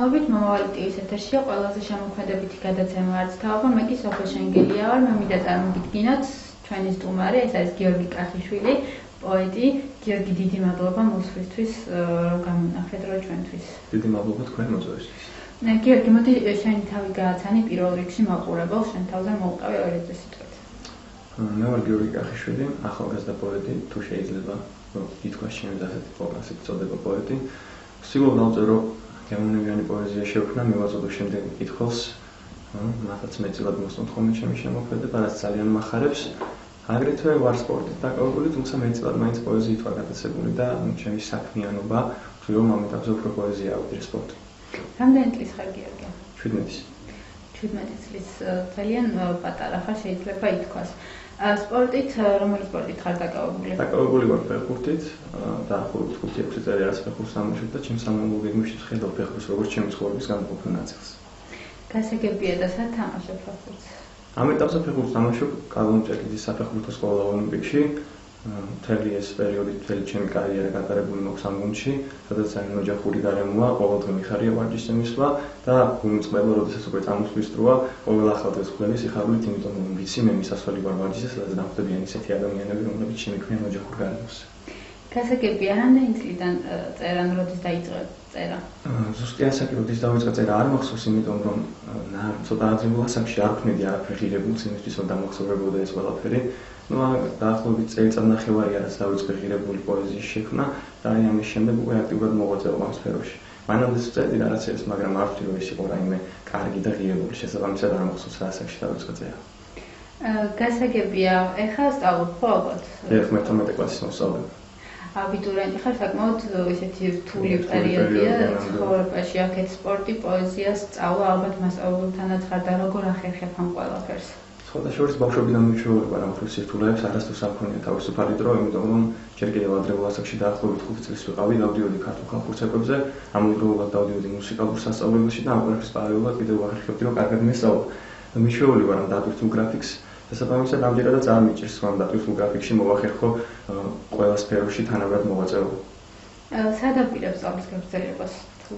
მოგესალმებით, მომავალი ტივის ეთერშია ყველაზე შემოქმედებითი გადაცემა არც თაობა, მე კი სოფია შენგელია ვარ, მე მინდა წარმოგიდგინოთ ჩვენი სტუმარი, ეს არის გიორგი კახიშვილი, პოეტი. გიორგი, დიდი მადლობა მოსვლისთვის, რომ გამონახეთ რა ჩვენთვის. დიდი მადლობა თქვენ მოწვევისთვის. გიორგი, მოდი შენი თავი გააცანი პირველ რიგში მაყურებელს, შენ თავზე მოვყავი ორი სიტყვით. მე ვარ გიორგი კახიშვილი, ახალგაზრდა პოეტი, თუ შეიძლება ითქვას ჩემი ასეთი პოდკასტი წოდება პოეტი. ვცდილობ დავწერო გემოვნებიანი პოეზია შევქმნა, მივაწოდო შემდეგ კითხულს, მათაც მეტწილად მოსწონთ ხოლმე ჩემი შემოქმედება, რაც ძალიან მახარებს. აგრეთვე ვარ სპორტით დაკავებული, თუმცა მეტწილად მაინც პოეზიით ვარ გატაცებული და ჩემი საქმიანობა ვთვლი, რომ ამ ეტაპზე უფრო პოეზია ავიდრე სპორტი. რამდენი წლის ხარ, გიორგი? 17 წლის, ძალიან პატარა ხარ, შეიძლება ითქვას. სპორტით, რომელი სპორტით ხარ დაკავებული? დაკავებული ვარ ფეხბურთით, დაახლოებით 5-6 წელი არის ფეხბურთს ამოშობ და ჩემს სამომავლო გეგმაში ვხედავ ფეხბურთს როგორც ჩემი ცხოვრების განუყოფელ ნაწილს. გასაგებია და სად თამაშობ ფეხბურთს? ამ ეტაპზე ფეხბურთს თამაშობ კალონჭეკიძის საფეხბურთო სკოლა ოლიმპიკში. მთელი ეს პერიოდი, მთელი ჩემი კარიერა გატარებული მაქვს ამ გუნდში, სადაც ძალიან ოჯახური გარემოა, ყოველდღე მიხარია ვარჯიშს მისვლა და გულმწყდება, როდესაც უკვე წამოსვლის დროა, ყოველ ახალ დღეს ხვდები სიხარულით, იმიტომ რომ ვიცი მე მისასვლელი ვარ ვარჯიშზე, სადაც დამხვდებიან ისეთი ადამიანები, რომლებიც შემიქმნიან ოჯახურ გარემოს. გასაგებია, რამდენი წლიდან წერა, როდის დაიწყე წერა? ზუსტი ასაკი, როდის დავიწყე წერა არ მახსოვს, იმიტომ რომ ცოტა აძლებულ ასაკში არ ვქმედი არაფერ ღირებულს იმისთვის, რომ დამახსოვრებოდა ეს ყველაფერი. დაახლოებით წელიწადნახევარი რაც დავიწყე ღირებული პოეზიის შექმნა და ამის შემდეგ უკვე აქტიურად მოღვაწეობ ამ სფეროში. მანამდე ვწერდი რაღაცებს, მაგრამ არ ვთვლი, რომ ეს იყო რაიმე კარგი და ღირებული. შესაბამისად არ მახსოვს რა ასაკში დავიწყე წერა. გასაგებია, ეხლა სწავლობ ხო ალბათ? 11 კლასის მოსწავლე. აბიტურიენტი ხარ, საკმაოდ ესეთი რთული პერიოდია ცხოვრებაში, აქეთ სპორტი, პოეზია, სწავლა, ალბათ მასწავლებელთანაც ხარ და როგორ ახერხებ ამ ყველაფერს? სხვადასხვა ბავშვობიდან მიჩვეულება რამხრივ სირთულეებს არასდროს არ მქონია თავისუფალი დრო, იმიტომ რომ ჯერ კიდევ ადრეულ ასაკში დაახლოებით 5 წლის ვიყავი, დავდიოდი ქართულ ხალხურ ცეკვებზე, ამავდროულად დავდიოდი მუსიკალურ სასწავლებელში და ამ ყველაფრის პარალელურად კიდევ ვახერხებდი, რომ კარგად მესწავლა. მიჩვეული ვარ ამ დატვირთულ გრაფიკს, შესაბამისად ამჯერადაც არ მიჭირს, რომ დატვირთულ გრაფიკში მოვახერხო ყველა სფეროში თანაბრად მოღვაწეობა. სად აპირებს სწავლის გაგრძელებას თუ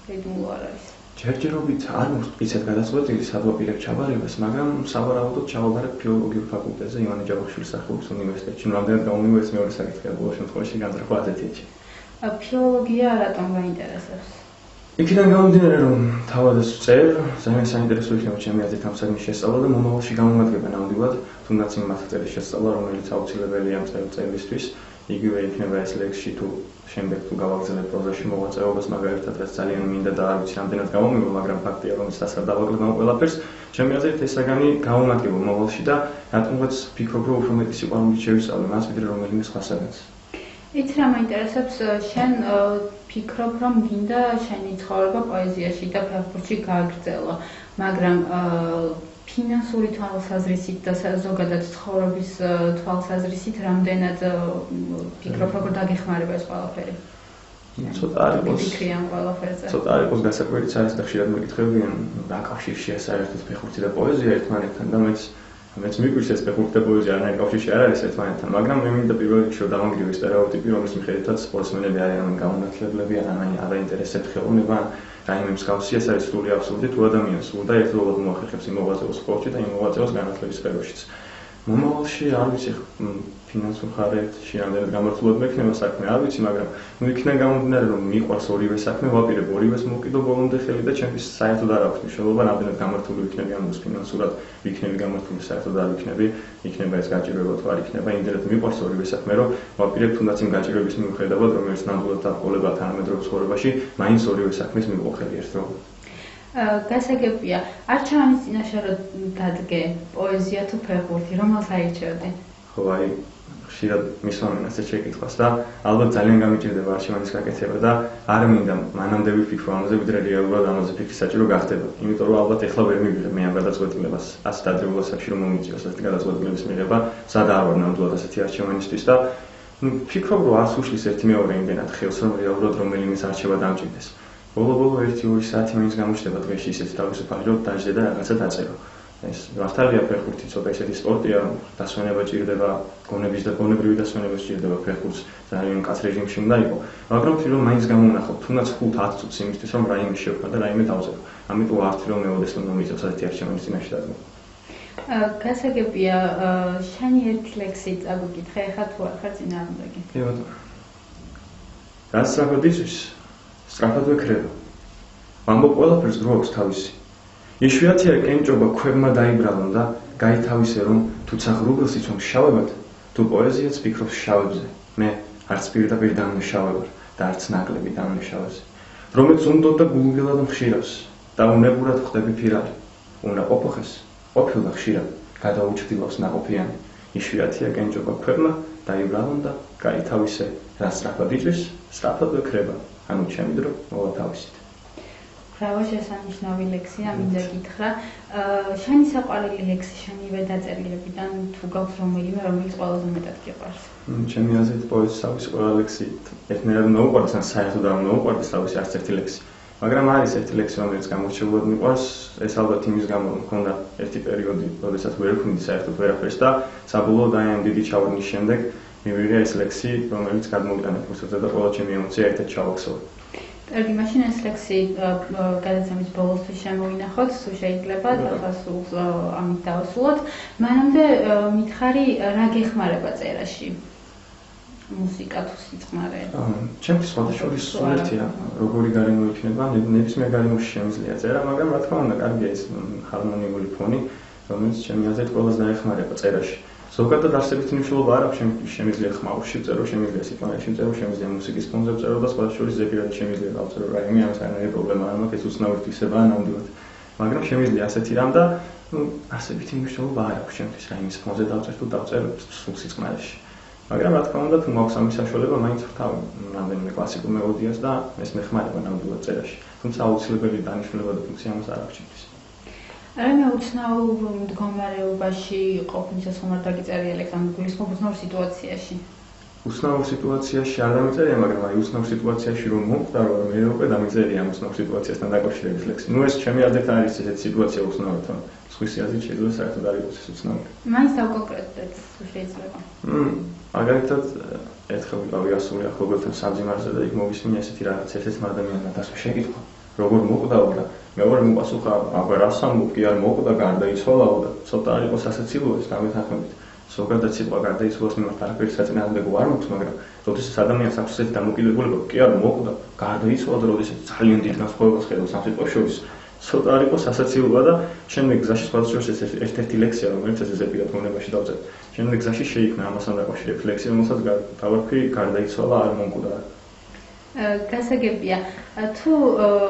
რედმულ არ არის? ჯერჯერობით არ მოვწიცეთ გადაწყვეტილი სად ვაპირებ ჩაბარებას, მაგრამ სავარაუდოდ ჩავაბარებ ფილოლოგიურ ფაკულტეტზე ივანე ჯავახიშვილის სახელობის უნივერსიტეტში. რამდენად გამომივა ეს მეორე საკითხია, ბოლო შემთხვევაში განზრახვა აზეთიეთში. ფილოლოგია რატომ გაინტერესებს? იქიდან გამომდინარე, რომ თავად ეს ვწერ, ძალიან საინტერესო იქნება ჩემი აზრით ამ საქმის შესწავლა და მომავალში გამომადგება ნამდვილად, თუნდაც იმ მასწავლებლის შესწავლა, რომელიც აუცილებელია ამ წერილისთვის. იგივე იქნება ეს ლექსში თუ შემდეგ თუ გავაგრძელებ პროზაში მოღვაწეობას, მაგალითად რაც ძალიან მინდა და არ ვიცი რამდენად გამომივა, მაგრამ ფაქტია რომ ეს ასარ დავაკლებ ამ ყველაფერს. ჩემი აზრით ეს საგანი გამომადგება მომავალში და რატომღაც ვფიქრობ, რომ უფრო მეტი სიყვარულით შევისწავლე მას, ვიდრე რომელიმე სხვა საგანს. იცი რა მაინტერესებს, შენ ფიქრობ, რომ გინდა შენი ცხოვრება პოეზიაში და ფეხბურთში გააგრძელო, მაგრამ ფინანსური თვალსაზრისით და ზოგადად ცხოვრების თვალსაზრისით რამდენად ფიქრობ, როგორ დაგეხმარება ეს ყველაფერი? ცოტა არ იყოს. ფიქრი ამ ყველაფერზე. ცოტა არ იყოს გასაკვირიც არის და ხშირად მეკითხებიან, რა კავშირშია საერთოდ ფეხბურთი და პოეზია ერთმანეთთან და მეც მიგვიჩნევს ეს ფეხბურთი და პოეზია არანაირ კავშირში არ არის ერთმანეთთან, მაგრამ მე მინდა პირველ რიგში რომ დავანგრიო სტერეოტიპი, რომლის მიხედვითაც სპორტსმენები არიან გამონათლებლები, არ აინტერესებთ ხელოვნება, რაიმე მსგავსი, ეს არის სრული აბსურდი, თუ ადამიანს სურდა ერთდროულად მოახერხებს იმ მოღვაწეობას სპორტში და იმ მოღვაწეობას განათლების სფეროშიც. მომავალში არ ვიცი ფინანსურ ხარჯებში რამდენად გამართულად მექნება საქმე, არ ვიცი, მაგრამ იქიდან გამომდინარე, რომ მიყვარს ორივე საქმე, ვაპირებ ორივეს მოვკიდო ბოლომდე ხელი და ჩემთვის საერთოდ არ აქვს მნიშვნელობა, რამდენად გამართული ვიქნები ამ ფინანსურად, ვიქნები გამართული საერთოდ არ ვიქნები, იქნება ეს გაჭირვება თუ არ იქნება, იმდენად მიყვარს ორივე საქმე, რომ ვაპირებ თუნდაც იმ გაჭირვების მიუხედავად, რომელიც ნამდვილად დაყოლება თანამედროვე ცხოვრებაში, მაინც ორივე საქმეს მივყო ხელი ერთდროულად. გასაგებია, არჩევანის წინაშე რომ დადგე პოეზია თუ ფეხბურთი, რომელს აირჩევდი? ხო, აი, ხშირად მისვამენ ასეთ შეკითხვას და ალბათ ძალიან გამიჭირდება არჩევანის გაკეთება და არ მინდა მანამდე ვიფიქრო ამაზე, ვიდრე რეალურად ამაზე ფიქრი საჭირო გახდება. იმიტომ რომ ალბათ ეხლა ვერ მივიღებ მე ამ გადაწყვეტილებას, ასეთ ადრეულ ასაკში რომ მომიწიოს ასეთი გადაწყვეტილების მიღება, სად არ ვარ ნამდვილად ასეთი არჩევანისთვის და ვფიქრობ, რომ არც უშლის ერთი მეორე იმდენად ხელს, რომ რეალურად რომელიმეს არჩევა დამჭირდეს. ბოლო-ბოლო 1-2 საათი მაინც გამოჩნდება დღეში ისეთი თავისუფალი, რომ დაждე და რაღაცა დაწერო. ეს მართალია ფეხბურთი ცოტა ისეთი სპორტია, დასვენება ჭირდება, გონების და გონებრივი დასვენება ჭირდება ფეხბურთს, ძალიან კაც რეჟიმში უნდა იყოს. მაგრამ ვთვლი რომ მაინც გამოვნახავ, თუნდაც 5-10 წუთს იმისთვის რომ რაიმე შევქვა და რაიმე დავწერო. ამიტომ ვართ რომ მეოდეს უნდა მიწევს ასეთი არჩევანი წინაშე დადგმა. გასაგებია, შენი ერთი ლექსი წაგვიკითხე, ხა თუ არ ხარ წინააღმდეგი. კი ბატონო. რაც სწრაფად იწვის, სწრაფად ვექრება. ვამბობ ყველაფერს დრო აქვს თავისი. იშვიათია კენჭობა ქვებმა დაიბრალონ და გაითავისე რომ თუცა ღრუბელს იცვამს შავებად, თუ პოეზიაც ფიქრობს შავებზე. მე არც პირდაპირ დამნაშავე ვარ და არც ნაკლები დამნაშავეზე. რომელიც უნდოდ და გულგელად მხშირავს და უნებურად ხდები ფირალი. უნდა ყოფოხეს, ყოფილ და ხშირად გადაუჩრდილავს ნაყოფიანი. იშვიათია კენჭობა ქვებმა დაიბრალონ და გაითავისე, რა სწრაფად იწვის, სწრაფად ვექრება. ანუ ჩემი დრო მოვათავისით. ბრავო, შესანიშნავი ლექსია, მინდა გითხრა. შენი საყვარელი ლექსი შენივე დაწერილებიდან თუ გაქვს რომელიმე, რომელიც ყველაზე მეტად გიყვარს? ჩემი აზრით პოეზიისათვის ყველა ლექსი ერთნაირად მოუყვარდეს, ან საერთოდ არ მოუყვარდეს თავისი არც ერთი ლექსი. მაგრამ არის ერთი ლექსი, რომელიც გამორჩეულად მიყვარს, ეს ალბათ იმის გამო, რომ მქონდა ერთი პერიოდი, როდესაც ვერ ვქნდი საერთოდ ვერაფერს და საბოლოოდ აი ამ დიდი ჩავარდნის შემდეგ მივიღე ეს ლექსი, რომელიც გადმოვიტანე ფურცელზე და ყველა ჩემი ემოცია ერთად ჩავაქსოვე. კარგი, მაშინ ეს ლექსი გადაცემის ბოლოსთვის შემოვინახოთ, თუ შეიძლება, და სულ ამით დავასრულოთ. მანამდე მითხარი, რა გეხმარება წერაში? მუსიკა თუ სიწყნარე? ჩემთვის სხვადასხვა სულ ერთია, როგორი გარემო იქნება, ნებისმიერ გარემოში შემიძლია წერა, მაგრამ რა თქმა უნდა, კარგია ეს ჰარმონიული ფონი, რომელიც ჩემი აზრით ყველას დაეხმარება წერაში. ზოგადად არსებითი მნიშვნელობა არ აქვს, შემიძლია ხმაურში წერო, შემიძლია სიტყვანებში წერო, შემიძლია მუსიკის ფონზე წერო და სხვა შორის ზეპირად შემიძლია დავწერო რაიმე, ამას არანაირი პრობლემა არ მაქვს, ეს უცნაური თვისებაა ნამდვილად. მაგრამ შემიძლია ასეთი რამ და არსებითი მნიშვნელობა არ აქვს ჩემთვის, რაიმის ფონზე დავწერ თუ დავწერ სულ სიწყნარეში. მაგრამ რა თქმა უნდა, თუ მაქვს ამის საშუალება, მაინც ვთავ რამდენიმე კლასიკურ მელოდიას და ეს მეხმარება ნამდვილად წერაში. თუმცა აუცილებელი დანიშნულება და ფუნქცია ამას არ აქვს ჩემთვის. რაიმე უცნაურ მდგომარეობაში ყოფნისას ხომ არ დაგიწერია ლექსი, ან გულისხმობ უცნაურ სიტუაციაში? უცნაურ სიტუაციაში არ დამიწერია, მაგრამ აი უცნაურ სიტუაციაში რომ მომკვდარო, მე უკვე დამიწერია ამ უცნაურ სიტუაციასთან დაკავშირებით ლექსი. ნუ ეს ჩემი აზრით არის ესეთი სიტუაცია უცნაური, რომ სხვისი აზრით შეიძლება საერთოდ არ იყოს ეს უცნაური. მაინც დავკონკრეტდეთ, თუ შეიძლება. მაგალითად, ერთხელ ვიყავი ასული ახლობელთან საბძიმარზე და იქ მოვისმინე ესეთი რაღაც ერთ-ერთმა ადამიანმა დასვა შეკითხვა, როგორ მოკვდაო და მეორე მოპასუხა, აბა რას ამბობ, კი არ მოკვდა, გარდაიცვალაო და ცოტა არ იყოს ასეცილო ეს გამეთანხმებით. ზოგადად სიტყვა გარდაიცვალოს მიმართ არაფერი საწინააღმდეგო არ მაქვს, მაგრამ როდესაც ადამიანს აქვს ესეთი დამოკიდებულება, კი არ მოკვდა, გარდაიცვალა და როდესაც ძალიან დიდ განსხვავებას ხედავს ამ სიტყვას შორის, ცოტა არ იყოს ასეცილოა და შემდეგ გზაში სხვადასხვა ეს ერთ-ერთი ლექსია, რომელიც ესე ზეპირად მონებაში დავწერე. შემდეგ გზაში შეიქმნა ამასთან დაკავშირებით ლექსი, რომელსაც დავარქვი გარდაიცვალა არ მომკვდა. გასაგებია, თუ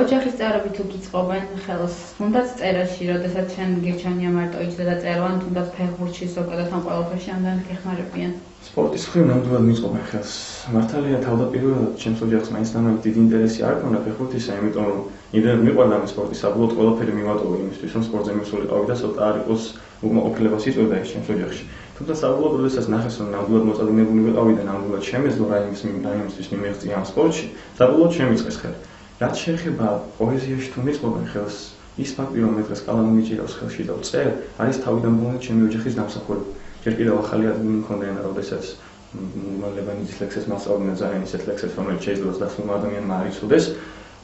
ოჯახის წარები თუ გიწყობენ ხელს, თუნდაც წერაში, როდესაც შენ გირჩენია მარტო იცოდა და წერო, ან თუნდაც ფეხბურთში, ზოგადად ამ ყველაფერში ამდენად გეხმარებიან? სპორტის მხრივ ნამდვილად მიწყობენ ხელს. მართალია თავდაპირველად ჩემს ოჯახს მაინც ნამდვილად დიდი ინტერესი არ ჰქონდა ფეხბურთისა, იმიტომ რომ იმდენად მიყვარდა ამ სპორტი, საბოლოოდ ყველაფერი მივატოვე იმისთვის, რომ სპორტზე მისულიყავი და ცოტა არ იყოს უკმაყოფილებას იწვევდა ეს ჩემს ოჯახში. თუმცა საბოლოოდ როდესაც ნახეს, რომ ნამდვილად მოწადინებული ვიყავი და ნამდვილად შემეძლო რაიმისთვის მიმიღწია ამ სპორტში, საბოლოოდ შემიწყეს ხელი. რაც შეეხება პოეზიაში თუ მიწყობენ ხელს, ის ფაქტი, რომ მე დღეს კალამი მიჭირავს ხელში და ვწერ, არის თავიდან ბოლომდე ჩემი ოჯახის დამსახურება. ჯერ კიდევ ახალი ადგილი მქონდა ენა, როდესაც ლევანიძის ლექსებს მასწავლდნენ ძალიან ისეთ ლექსებს, რომელიც შეიძლება დასრულმა ადამიანმა არ იცოდეს.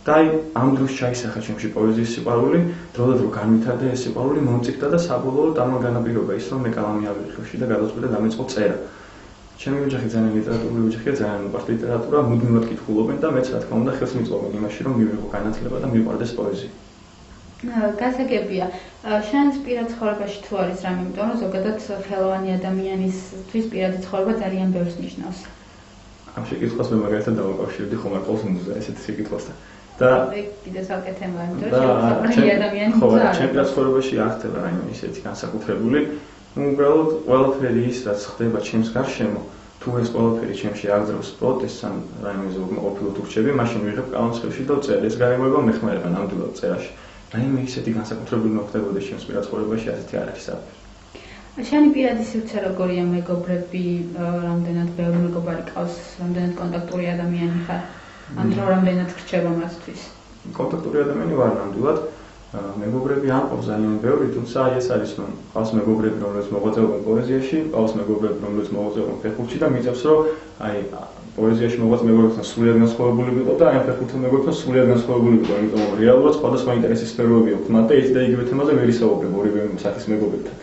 და აი ამ დროს ჩაისახა ჩემში პოეზიის სიყვარული, დროდადრო განვითარდა ეს სიყვარული, მომწიფდა და საბოლოოდ ამან განაპირობა ის, რომ მე კალამი ავიღე ხელში და გადავწყვიტე და დამეწყო წერა. ჩემი ოჯახი ძალიან ლიტერატურული ოჯახია, ძალიან უყვართ ლიტერატურა, მუდმივად კითხულობენ და მეც რა თქმა უნდა ხელს მიწვევენ იმაში, რომ მივიღო განათლება და მიყვარდეს პოეზია. გასაგებია, შენს პირად ცხოვრებაში თუ არის რამე, იმიტომ რომ ზოგადად ხელოვანი ადამიანისთვის პირადი ცხოვრება ძალიან ბევრს ნიშნავს. ამ შეკითხვას მე მაგალითად დავაკავშირდი ხომარ ყოლსუნძეზე ესეთ შეკითხვასთან. და კიდე საკეთ თემაა, იმიტომ რომ ხელოვანი ადამიანი მუზა. ჩემ პირად ცხოვრებაში არ ხდება რაიმე ისეთი განსაკუთრებული. უბრალოდ ყველაფერი ის, რაც ხდება ჩემს გარშემო, თუ ეს ყველაფერი ჩემში აღძრავს პროტესტს ან რაიმეზე უკმაყოფილო თუ რჩები, მაშინ ვიღებ კალამს ხელში და ვწერ. ეს გარემოება მეხმარება ნამდვილად წერაში. რაიმე ისეთი განსაკუთრებული მოხდებოდეს ჩემს პირად ცხოვრებაში, ასეთი არ არის საფრთხე. შენი პირადი სივრცე როგორია, მეგობრები, რამდენად ბევრი მეგობარი ყავს, რამდენად კონტაქტური ადამიანი ხარ? ან დრო რამდენად რჩება მათთვის? კონტაქტური ადამიანი ვარ ნამდვილად. მეგობრები არ ყავს ძალიან ბევრი, თუმცა ეს არის რომ ყავს მეგობრები, რომლებიც მოღვაწეობენ პოეზიაში, ყავს მეგობრები, რომლებიც მოღვაწეობენ ფეხბურთში და მიწევს რომ აი პოეზიაში მოღვაწე მეგობრებთან სულიად განსხვავებული ვიყო და აი ფეხბურთთან მეგობრებთან სულიად განსხვავებული ვიყო, იმიტომ რომ რეალურად სხვადასხვა ინტერესის სფეროები აქვს მათ და ერთი და იგივე თემაზე ვერ ისაუბრებ ორივე სახის მეგობრებთან.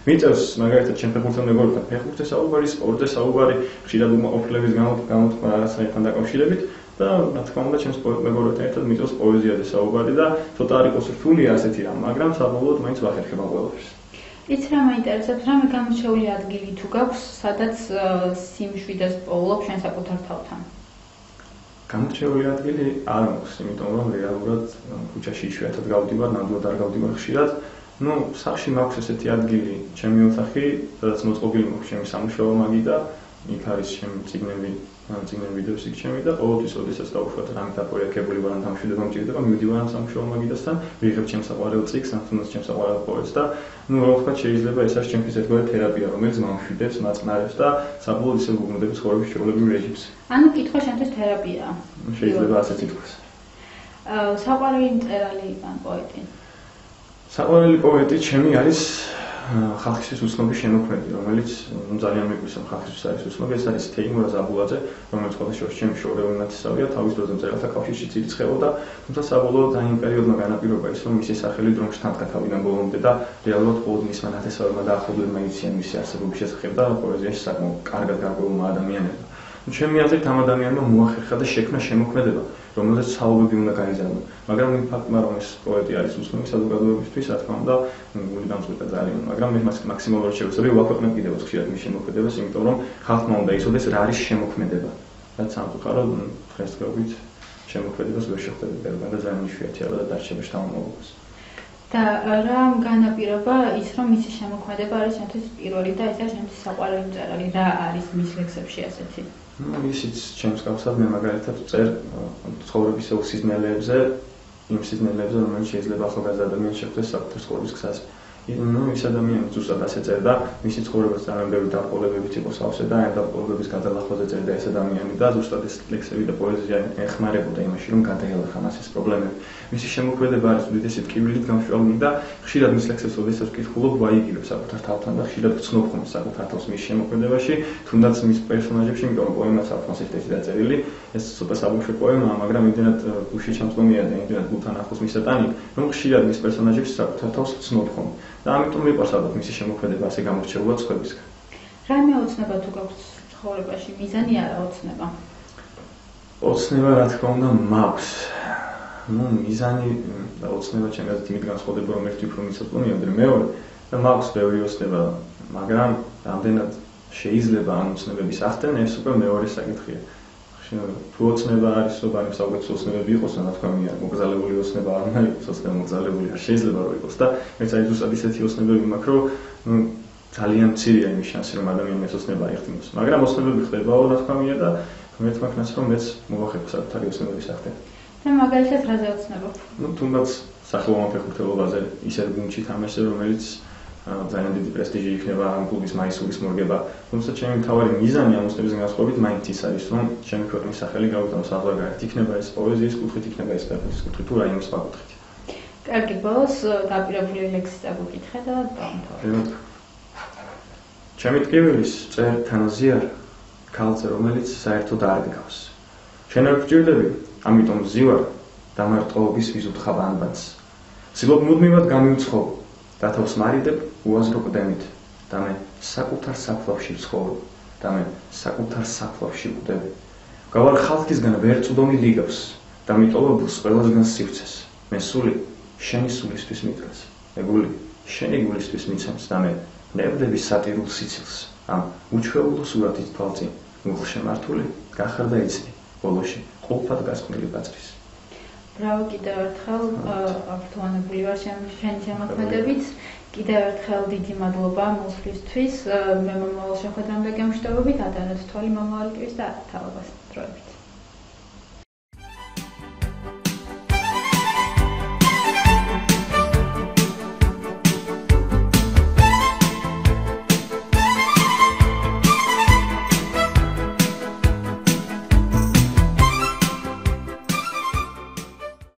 მიწევს მაგალითად ჩემ ფეხბურთთან მეგობრებთან ფეხბურთზე საუბარი, სპორტზე საუბარი, ხშირად უკმაყოფილების გამოთქმა რაღაცასთან დაკავშირებით და რა თქმა უნდა ჩემს მეგობრებთან ერთად მიწევს პოეზიაზე საუბარი და ცოტა არ იყოს რთულია ასეთი რამ, მაგრამ საბოლოოდ მაინც ვახერხებ ამ ყველაფერს. იცი რა მაინტერესებს, რამე გამორჩეული ადგილი თუ გაქვს, სადაც სიმშვიდეს პოულობ შენ საკუთარ თავთან? გამორჩეული ადგილი არ მაქვს, იმიტომ რომ რეალურად ქუჩაში იშვიათად გავდივარ, ნამდვილად არ გავდივარ ხშირად. სახლში მაქვს ესეთი ადგილი, ჩემი ოთახი, სადაც მოწყობილი მაქვს ჩემი სამუშაო მაგი და იქ არის ჩემი წიგნები ვიდეოს იქ ჩემი და ყოველთვის ოდესაც დავუშვათ რამე დაპროექტებული ვარ ან დამშვიდება მჭირდება, მივდივარ ამ სამუშაო მაგიდასთან, ვიღებ ჩემს საყვარელ წიგნს, ან თუნდაც ჩემს საყვარელ პოეტს და რა ვთქვათ, შეიძლება ეს არის ჩემთვის ერთგვარი თერაპია, რომელიც მომშვიდებს, მაწყნარებს და საბოლოოდ ისე უგუნდებს ცხოვრების ჩვეულებრივ რეჟიმს. ანუ კითხვა შენთვის თერაპიაა. შეიძლება ასეც ითქვას. საყვარელი მწერალი ან პოეტი? საყვარელი პოეტი ჩემი არის ხალხისთვის უცნობი შემოქმედი, რომელიც ძალიან მეგვისო ხალხისთვის არის უცნობი, ეს არის თეიმურაზ აბულაძე, რომელიც ყოველ შორის ჩემი შორეული ნათესავია, თავის დროზე მწერალთა კავშირშიც ირიცხებოდა, თუმცა საბოლოოდ ამ პერიოდმა განაპირობა ის, რომ მისი სახელი დროშს თანდგა თავიდან ბოლომდე და რეალურად ყოველ მისმა ნათესავებმა დაახლოვებულმა იციან მისი არსებობის შესახებ და პოეზიაში საკმაოდ კარგად გარკვეულმა ადამიანებმა. ჩემი აზრით ამ ადამიანმა მოახერხა და შექმნა შემოქმედება, რომელზეც საუბრები უნდა გაიზარდო. მაგრამ იმ ფაქტმა, რომ ეს პოეტი არის უცნობი საზოგადოებისთვის, რა თქმა უნდა, გული დამწყვეტა ძალიან, მაგრამ მე მაქსიმალურად შევეცდები ვაქვეყნებ კიდევაც ხშირად მის შემოქმედებას, იმიტომ რომ ხალხმა უნდა იცოდეს რა არის შემოქმედება. რაც სამწუხაროდ დღესდღეობით შემოქმედებას ვერ შეხვდები ბევრგან და ძალიან იშვიათია და დარჩება შთამომავლობას. და რამ განაპირობა ის, რომ მისი შემოქმედება არის შენთვის პირველი და ეს არის შენთვის საყვარელი მწერალი, რა არის მის ლექსებში ასეთი? ისიც ჩემს გავსად მე მაგალითად წერ ცხოვრების სიზნელებზე, იმ სიზნელებზე, რომელიც შეიძლება ახალგაზრდა ადამიანს შეხვდეს საკუთარ ცხოვრების გზაზე. ის ადამიანი ზუსტად ასე წერდა, მისი ცხოვრებაც ძალიან ბევრი დაყოლებებით იყო სავსე და ამ დაყოლებების გადალახვაზე წერდა ეს ადამიანი და ზუსტად ეს ლექსები და პოეზია ეხმარებოდა იმაში, რომ გადაელახა მას ეს პრობლემები. მისი შემოქმედება არის უდიდესი ტკივილით გამშვალული და ხშირად მის ლექსებს ოდესაც ვკითხულობ, ვაიგივებ საკუთარ თავთან და ხშირად ვცნობ ხოლმე საკუთარ თავს მის შემოქმედებაში, თუნდაც მის პერსონაჟებში, იმიტომ რომ პოემაც აქვს მას ერთ-ერთი დაწერილი, ეს ცოტა საბავშვო პოემაა, მაგრამ იმდენად გუში ჩამწვდომია და იმდენად გულთან ახლოს მისატანი, რომ ხშირად მის პერსონაჟებში საკუთარ თავს ვცნობ ხოლმე. და ამიტომ მიყვარს ალბათ მისი შემოქმედება ასე გამორჩეულად სხვებისგან. რამე ოცნება თუ გაქვს ცხოვრებაში, მიზანი არა ოცნება? ოცნება რა თქმა უნდა მაქვს. მიზანი და ოცნება ჩემი აზრით იმით განსხვავდება, რომ ერთი უფრო მიწოწმუნეა, ვიდრე მეორე და მაქვს ბევრი ოცნება, მაგრამ რამდენად შეიძლება ამ ოცნებების ახდენა, ეს უკვე მეორე საკითხია. თუ ოცნება არის, რომ ამ საუკეთესო ოცნებები იყოს, რა თქმა უნდა, მოგზალებული ოცნება არ უნდა იყოს, ოცნება მოგზალებული არ შეიძლება რომ იყოს და მეც აი ზუსტად ისეთი ოცნებები მაქვს, რომ ძალიან მცირეა იმის შანსი, რომ ადამიანი ეს ოცნება აიხდნოს. მაგრამ ოცნებები ხდებაო, რა თქმა უნდა და მეც მაქვს, რომ მეც მოვახერხო საკუთარი ოცნებების ახდენა. და მაგალითად რაზე ოცნებობ? თუნდაც სახელოვან ფეხბურთელობაზე ისე გუნდში თამაშზე, რომელიც ძალიან დიდი პრესტიჟი იქნება ამ კლუბის მაისურის მორგება. თუმცა ჩემი მთავარი მიზანი ამ ოცნებისგან განსხვავებით მაინც ის არის, რომ ჩემი ქვეყნის სახელი გავიტანო საზღვარგარეთ. იქნება ეს პოეზიის კუთხით, იქნება ეს ფეხბურთის კუთხით, თუ რაიმე სხვა კუთხით. კარგი, ბოლოს დაპირებული ლექსი წაგუკითხე და დავამთავრე. ჩემი ტკივილის წერ თანაზიარ ქალზე, რომელიც საერთოდ არ გგავს. შენ არ გჭირდები, ამიტომ ზივარ დამარტყობის ვიზუთხავ ანბანს. ვცდილობ მუდმივად გამივცხოვ და თავს მარიდებ უაზრო ყდემით და მე საკუთარ საფლავში ვცხოვრობ და მე საკუთარ საფლავში ვყდები. გავარ ხალხისგან ვერ წვდომი ლიგავს და მიტოვებულს ყველასგან სივცეს. მე სული შენი სულისთვის მიტყვის. მე გული შენი გულისთვის მიცემს და მე ნებდები სატირულ სიცილს. ამ უჩვეულო სურათით თვალწინ მუხშემართული გახარდა იცი ბოლოში ყოლფად გასხმილი ბაწრის. ბრავო, კიდევ ერთხელ ართუანებული ვარ შენი შემოქმედებით. კიდევ ერთხელ დიდი მადლობა მოსვლისთვის. მე მომავალ შეხვედრამდე გემშვიდობებით, ადანოთ თვალი მომავალ კვირას და თავებას დროებით.